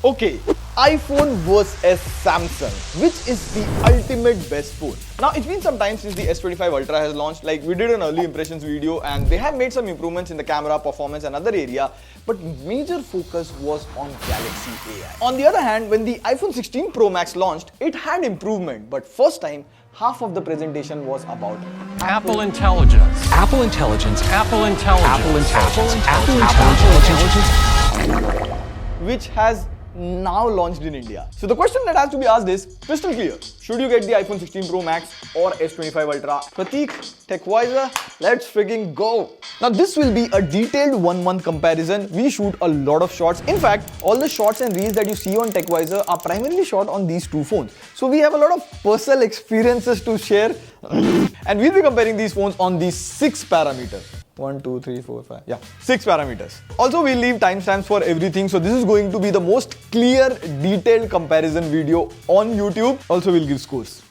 Okay, iPhone versus Samsung. Which is the ultimate best phone? Now, it's been some time since the S25 Ultra has launched. Like, we did an early impressions video and they have made some improvements in the camera, performance and other area. But major focus was on Galaxy AI. On the other hand, when the iPhone 16 Pro Max launched, it had improvement. But first time, half of the presentation was about Apple Intelligence. Apple Intelligence. Apple Intelligence. Apple Intelligence. Apple Intelligence. which has now launched in India. So the question that has to be asked is crystal clear. Should you get the iPhone 16 Pro Max or S25 Ultra? Prateek, TechWiser, let's frigging go. Now this will be a detailed 1 month comparison. We shoot a lot of shots. In fact, all the shots and reels that you see on TechWiser are primarily shot on these two phones. So we have a lot of personal experiences to share and we'll be comparing these phones on these 6 parameters. 1, 2, 3, 4, 5. Yeah, 6 parameters. Also, we'll leave timestamps for everything. So this is going to be the most clear, detailed comparison video on YouTube. Also, we'll give scores.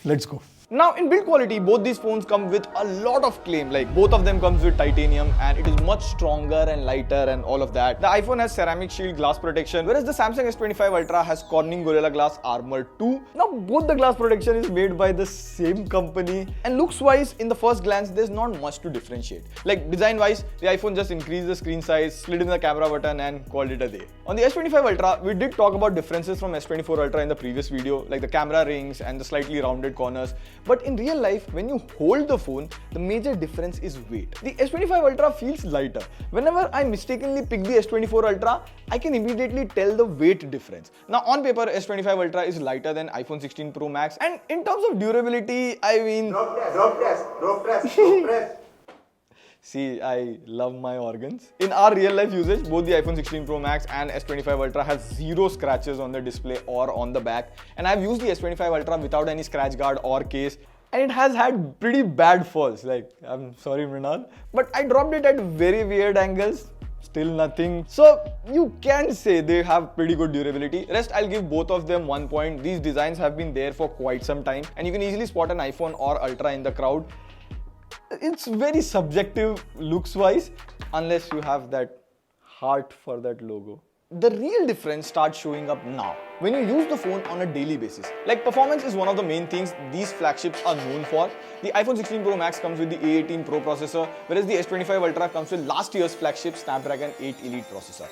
Let's go. Now, in build quality, both these phones come with a lot of claim. Like, both of them comes with titanium and it is much stronger and lighter and all of that. The iPhone has ceramic shield glass protection, whereas the Samsung S25 Ultra has Corning Gorilla Glass Armor 2. Now, both the glass protection is made by the same company. And looks-wise, in the first glance, there's not much to differentiate. Like, design-wise, the iPhone just increased the screen size, slid in the camera button and called it a day. On the S25 Ultra, we did talk about differences from S24 Ultra in the previous video, like the camera rings and the slightly rounded corners. But in real life, when you hold the phone, the major difference is weight. The S25 Ultra feels lighter. Whenever I mistakenly pick the S24 Ultra, I can immediately tell the weight difference. Now on paper, S25 Ultra is lighter than iPhone 16 Pro Max, and in terms of durability, I mean... Don't press. See, I love my organs. In our real life usage, both the iPhone 16 Pro Max and S25 Ultra have 0 scratches on the display or on the back. And I've used the S25 Ultra without any scratch guard or case. And it has had pretty bad falls. Like, I'm sorry, Mrinal. But I dropped it at very weird angles. Still nothing. So you can say they have pretty good durability. Rest, I'll give both of them 1 point. These designs have been there for quite some time. And you can easily spot an iPhone or Ultra in the crowd. It's very subjective looks-wise, unless you have that heart for that logo. The real difference starts showing up now, when you use the phone on a daily basis. Like, performance is one of the main things these flagships are known for. The iPhone 16 Pro Max comes with the A18 Pro processor, whereas the S25 Ultra comes with last year's flagship Snapdragon 8 Elite processor.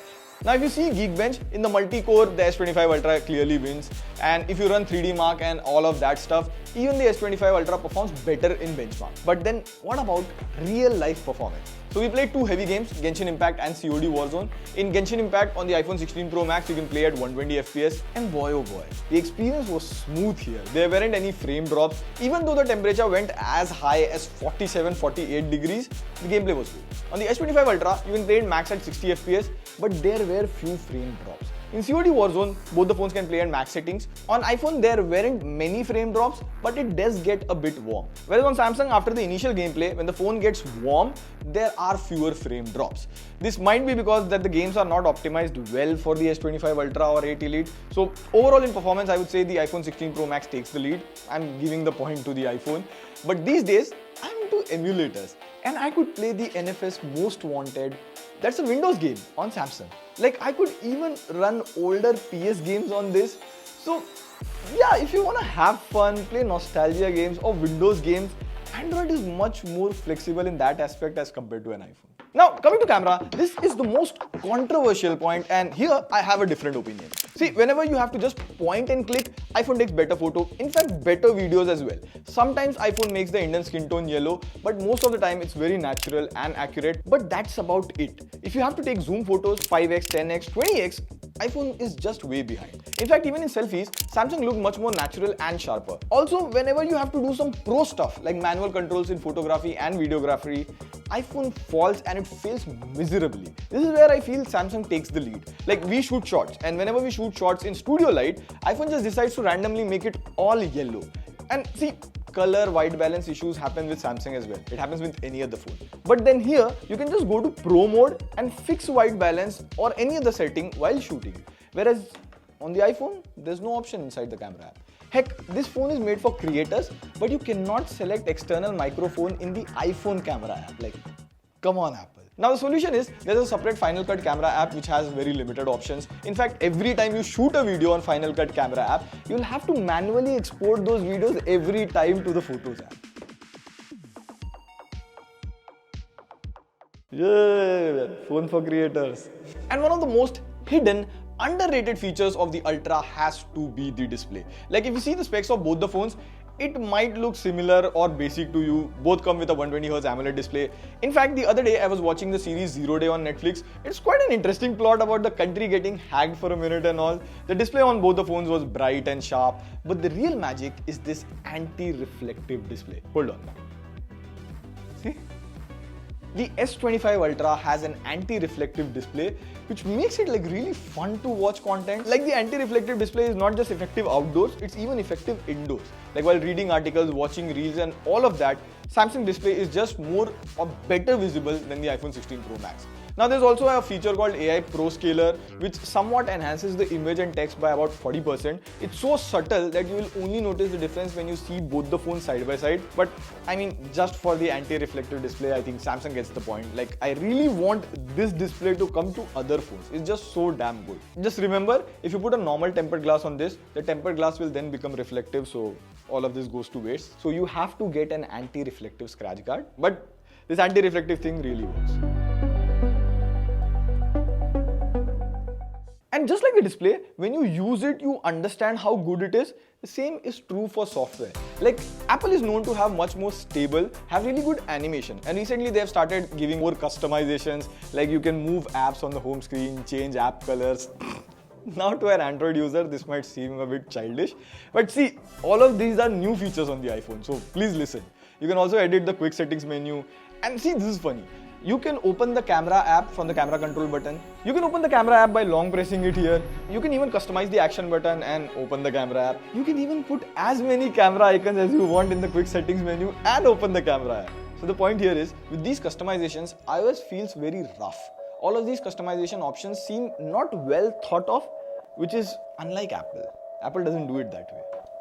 Now, if you see Geekbench, in the multi-core, the S25 Ultra clearly wins. And if you run 3D Mark and all of that stuff, even the S25 Ultra performs better in benchmark. But then, what about real-life performance? So we played 2 heavy games, Genshin Impact and COD Warzone. In Genshin Impact, on the iPhone 16 Pro Max, you can play at 120 FPS. And boy oh boy, the experience was smooth here. There weren't any frame drops. Even though the temperature went as high as 47-48 degrees, the gameplay was good. On the S25 Ultra, you can play it max at 60 FPS, but there were few frame drops. In COD Warzone, both the phones can play at max settings. On iPhone, there weren't many frame drops, but it does get a bit warm. Whereas on Samsung, after the initial gameplay, when the phone gets warm, there are fewer frame drops. This might be because that the games are not optimized well for the S25 Ultra or 8 Elite. So overall in performance, I would say the iPhone 16 Pro Max takes the lead. I'm giving the point to the iPhone. But these days, I'm into emulators. And I could play the NFS Most Wanted. That's a Windows game on Samsung. Like, I could even run older PS games on this. So yeah, if you want to have fun, play nostalgia games or Windows games, Android is much more flexible in that aspect as compared to an iPhone. Now, coming to camera, this is the most controversial point, and here I have a different opinion. See, whenever you have to just point and click, iPhone takes better photo, in fact better videos as well. Sometimes iPhone makes the Indian skin tone yellow, but most of the time it's very natural and accurate, but that's about it. If you have to take zoom photos 5x, 10x, 20x, iPhone is just way behind. In fact, even in selfies, Samsung look much more natural and sharper. Also, whenever you have to do some pro stuff like manual controls in photography and videography, iPhone falls and it fails miserably. This is where I feel Samsung takes the lead. Like, we shoot shots, and whenever we shoot shots in studio light, iPhone just decides to randomly make it all yellow. And see, color white balance issues happen with Samsung as well. It happens with any other phone. But then here, you can just go to Pro mode and fix white balance or any other setting while shooting. Whereas on the iPhone, there's no option inside the camera app. Heck, this phone is made for creators, but you cannot select external microphone in the iPhone camera app. Like, come on, Apple. Now the solution is there's a separate Final Cut camera app which has very limited options. In fact, every time you shoot a video on Final Cut camera app, you'll have to manually export those videos every time to the Photos app. Yeah, phone for creators. And one of the most hidden, underrated features of the Ultra has to be the display. Like if you see the specs of both the phones, it might look similar or basic to you. Both come with a 120Hz AMOLED display. In fact, the other day I was watching the series 0 Day on Netflix. It's quite an interesting plot about the country getting hacked for a minute and all. The display on both the phones was bright and sharp, but the real magic is this anti-reflective display. Hold on. See? The S25 Ultra has an anti-reflective display which makes it like really fun to watch content. Like the anti-reflective display is not just effective outdoors, it's even effective indoors. Like while reading articles, watching reels and all of that, Samsung display is just more or better visible than the iPhone 16 Pro Max. Now there's also a feature called AI Pro Scaler which somewhat enhances the image and text by about 40%. It's so subtle that you will only notice the difference when you see both the phones side by side. But I mean, just for the anti-reflective display, I think Samsung gets the point. Like I really want this display to come to other phones. It's just so damn good. Just remember, if you put a normal tempered glass on this, the tempered glass will then become reflective, so all of this goes to waste. So you have to get an anti-reflective scratch guard. But this anti-reflective thing really works. And just like the display, when you use it, you understand how good it is. The same is true for software. Like Apple is known to have much more stable, have really good animation. And recently they have started giving more customizations. Like you can move apps on the home screen, change app colors. Now to an Android user, this might seem a bit childish. But see, all of these are new features on the iPhone. So please listen. You can also edit the quick settings menu. And see, this is funny. You can open the camera app from the camera control button. You can open the camera app by long pressing it here. You can even customize the action button and open the camera app. You can even put as many camera icons as you want in the quick settings menu and open the camera app. So the point here is, with these customizations, iOS feels very rough. All of these customization options seem not well thought of, which is unlike Apple. Apple doesn't do it that way.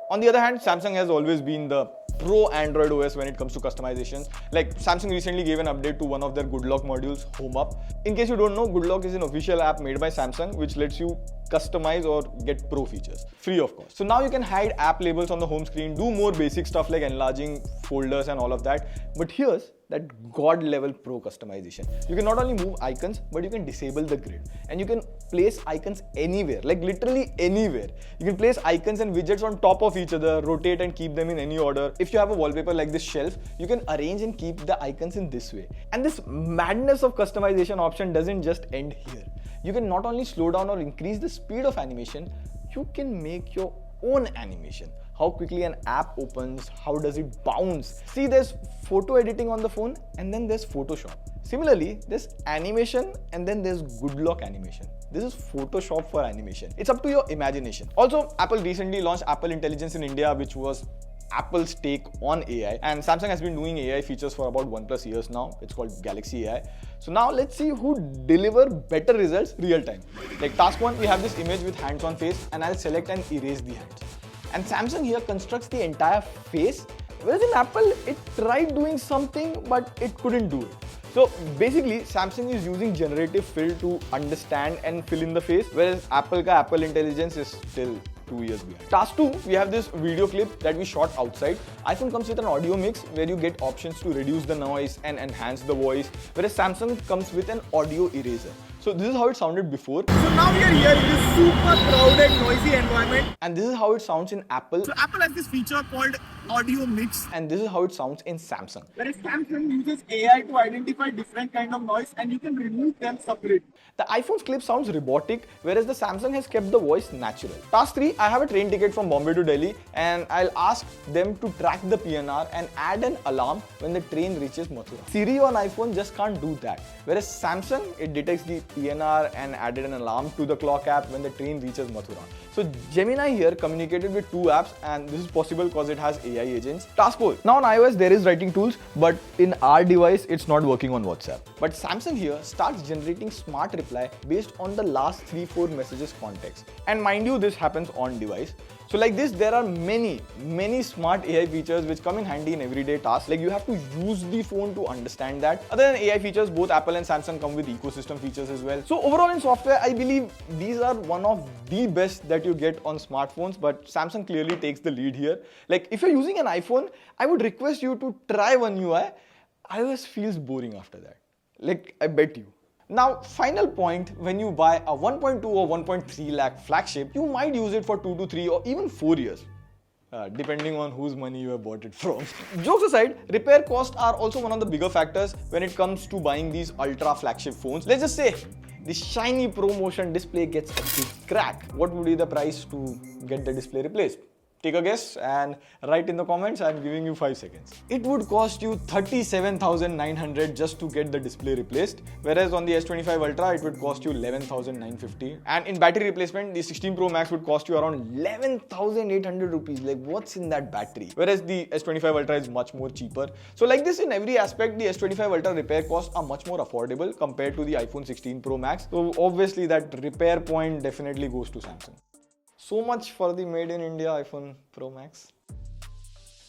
On the other hand, Samsung has always been the pro Android OS when it comes to customizations. Like Samsung recently gave an update to one of their Good Lock modules, Home Up. In case you don't know, Good Lock is an official app made by Samsung which lets you customize or get pro features, free of cost. So now you can hide app labels on the home screen, do more basic stuff like enlarging folders and all of that. But here's that god level pro customization. You can not only move icons, but you can disable the grid. And you can place icons anywhere, like literally anywhere. You can place icons and widgets on top of each other, rotate and keep them in any order. If you have a wallpaper like this shelf, you can arrange and keep the icons in this way. And this madness of customization option doesn't just end here. You can not only slow down or increase the speed of animation, you can make your own animation. How quickly an app opens, how does it bounce. See, there's photo editing on the phone and then there's Photoshop. Similarly, there's animation and then there's Good Lock animation. This is Photoshop for animation. It's up to your imagination. Also, Apple recently launched Apple Intelligence in India, which was Apple's take on AI, and Samsung has been doing AI features for about 1+ years now. It's called Galaxy AI. So now let's see who deliver better results real time. Like task 1, we have this image with hands on face and I'll select and erase the hands. And Samsung here constructs the entire face, whereas in Apple, it tried doing something but it couldn't do it. So basically, Samsung is using generative fill to understand and fill in the face, whereas Apple Intelligence is still 2 years behind. Task 2, we have this video clip that we shot outside. iPhone comes with an audio mix where you get options to reduce the noise and enhance the voice, whereas Samsung comes with an audio eraser. So this is how it sounded before. So now we are here in this super crowded, noisy environment. And this is how it sounds in Apple. So Apple has this feature called audio mix. And this is how it sounds in Samsung. Whereas Samsung uses AI to identify different kind of noise and you can remove them separately. The iPhone's clip sounds robotic, whereas the Samsung has kept the voice natural. Task 3, I have a train ticket from Bombay to Delhi and I'll ask them to track the PNR and add an alarm when the train reaches Mathura. Siri on iPhone just can't do that. Whereas Samsung, it detects the PNR and added an alarm to the clock app when the train reaches Mathura. So Gemini here communicated with 2 apps, and this is possible because it has AI agents. Task force. Now on iOS there is writing tools, but in our device it's not working on WhatsApp. But Samsung here starts generating smart reply based on the last 3-4 messages context. And mind you, this happens on device. So like this, there are many smart AI features which come in handy in everyday tasks. Like you have to use the phone to understand that. Other than AI features, both Apple and Samsung come with ecosystem features as well. So overall in software, I believe these are one of the best that you get on smartphones, but Samsung clearly takes the lead here. Like if you're using an iPhone, I would request you to try One UI. iOS feels boring after that. Like I bet you. Now, final point, when you buy a 1.2 or 1.3 lakh flagship, you might use it for 2 to 3 or even 4 years. Depending on whose money you have bought it from. Jokes aside, repair costs are also one of the bigger factors when it comes to buying these ultra flagship phones. Let's just say the shiny ProMotion display gets a big crack. What would be the price to get the display replaced? Take a guess and write in the comments. I'm giving you 5 seconds. It would cost you 37,900 just to get the display replaced, whereas on the S25 Ultra it would cost you 11,950. And in battery replacement, the 16 Pro Max would cost you around 11,800 rupees. Like what's in that battery? Whereas the S25 Ultra is much more cheaper. So like this, in every aspect, the S25 Ultra repair costs are much more affordable compared to the iPhone 16 Pro Max. So obviously that repair point definitely goes to Samsung. So much for the made in India iPhone Pro Max.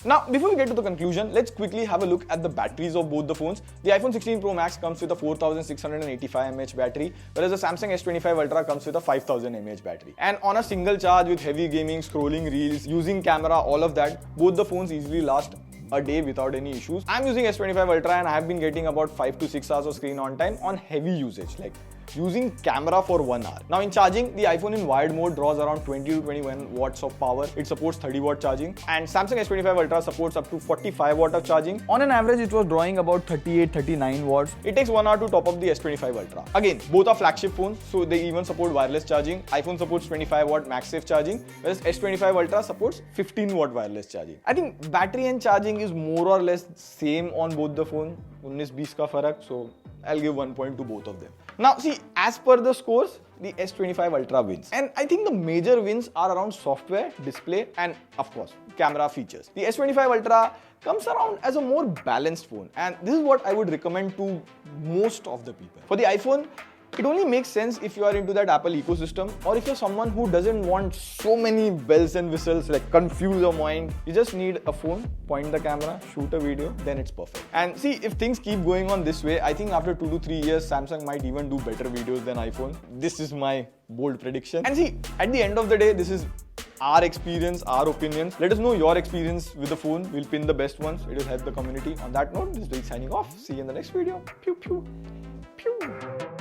Now, before we get to the conclusion, let's quickly have a look at the batteries of both the phones. The iPhone 16 Pro Max comes with a 4685 mAh battery, whereas the Samsung S25 Ultra comes with a 5000 mAh battery. And on a single charge with heavy gaming, scrolling reels, using camera, all of that, both the phones easily last a day without any issues. I'm using S25 Ultra and I have been getting about 5 to 6 hours of screen on time on heavy usage, like using camera for 1 hour. Now in charging, the iPhone in wired mode draws around 20 to 21 watts of power. It supports 30 watt charging, and Samsung S25 Ultra supports up to 45 watt of charging. On an average, it was drawing about 38-39 watts. It takes 1 hour to top up the S25 Ultra. Again, both are flagship phones, so they even support wireless charging. iPhone supports 25 watt MagSafe charging, whereas S25 Ultra supports 15 watt wireless charging. I think battery and charging is more or less same on both the phone. 19-20 ka farak, so I'll give 1 point to both of them. Now see, as per the scores, the S25 Ultra wins. And I think the major wins are around software, display, and of course, camera features. The S25 Ultra comes around as a more balanced phone, and this is what I would recommend to most of the people. For the iPhone, it only makes sense if you are into that Apple ecosystem, or if you're someone who doesn't want so many bells and whistles, like confuse your mind. You just need a phone, point the camera, shoot a video, then it's perfect. And see, if things keep going on this way, I think after 2 to 3 years, Samsung might even do better videos than iPhone. This is my bold prediction. And see, at the end of the day, this is our experience, our opinions. Let us know your experience with the phone. We'll pin the best ones. It will help the community. On that note, this is Dave signing off. See you in the next video. Pew, pew, pew.